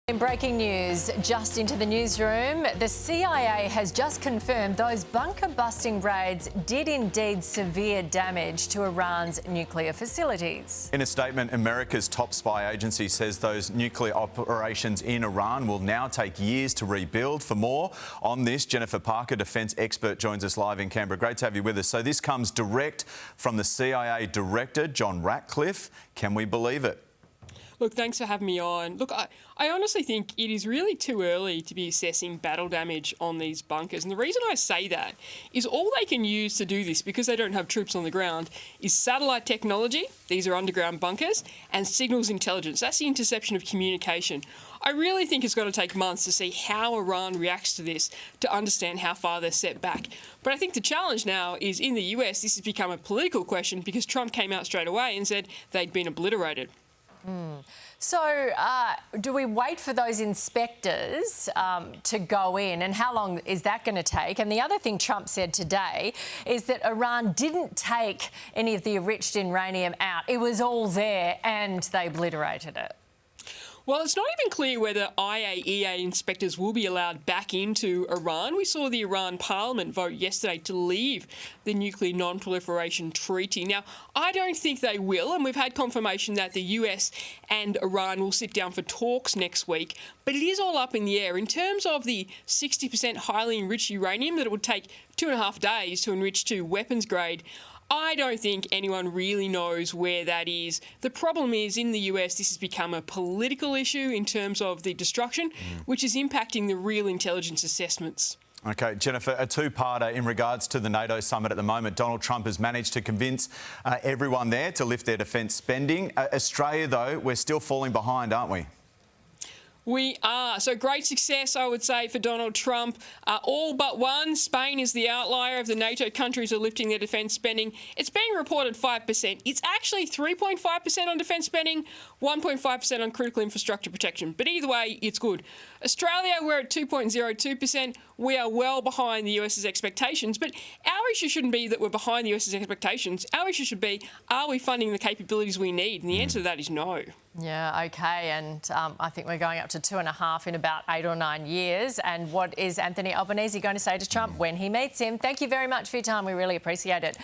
In breaking news, just into the newsroom, the CIA has just confirmed those bunker-busting raids did indeed severe damage to Iran's nuclear facilities. In a statement, America's top spy agency says those nuclear operations in Iran will now take years to rebuild. For more on this, Jennifer Parker, defence expert, joins us live in Canberra. Great to have you with us. So this comes direct from the CIA Director, John Ratcliffe. Can we believe it? Look, thanks for having me on. Look, I honestly think it is really too early to be assessing battle damage on these bunkers. And the reason I say that is all they can use to do this, because they don't have troops on the ground, is satellite technology. These are underground bunkers, and signals intelligence. That's the interception of communication. I really think it's going to take months to see how Iran reacts to this, to understand how far they're set back. But I think the challenge now is in the US, this has become a political question because Trump came out straight away and said they'd been obliterated. So, do we wait for those inspectors to go in, and how long is that going to take? And the other thing Trump said today is that Iran didn't take any of the enriched uranium out. It was all there and they obliterated it. Well, it's not even clear whether IAEA inspectors will be allowed back into Iran. We saw the Iran parliament vote yesterday to leave the Nuclear Non-Proliferation Treaty. Now, I don't think they will, and we've had confirmation that the US and Iran will sit down for talks next week, but it is all up in the air. In terms of the 60% highly enriched uranium that it would take 2.5 days to enrich to weapons grade, I don't think anyone really knows where that is. The problem is, in the US, this has become a political issue in terms of the destruction, which is impacting the real intelligence assessments. OK, Jennifer, a two-parter in regards to the NATO summit at the moment. Donald Trump has managed to convince everyone there to lift their defence spending. Australia, though, we're still falling behind, aren't we? We are. So great success, I would say, for Donald Trump. All but one. Spain is the outlier of the NATO countries are lifting their defence spending. It's being reported 5%. It's actually 3.5% on defence spending, 1.5% on critical infrastructure protection. But either way, it's good. Australia, we're at 2.02%. We are well behind the US's expectations. But our issue shouldn't be that we're behind the US's expectations. Our issue should be, are we funding the capabilities we need? And the answer to that is no. Yeah, OK, and I think we're going up to 2.5 in about 8 or 9 years. And what is Anthony Albanese going to say to Trump when he meets him? Thank you very much for your time. We really appreciate it.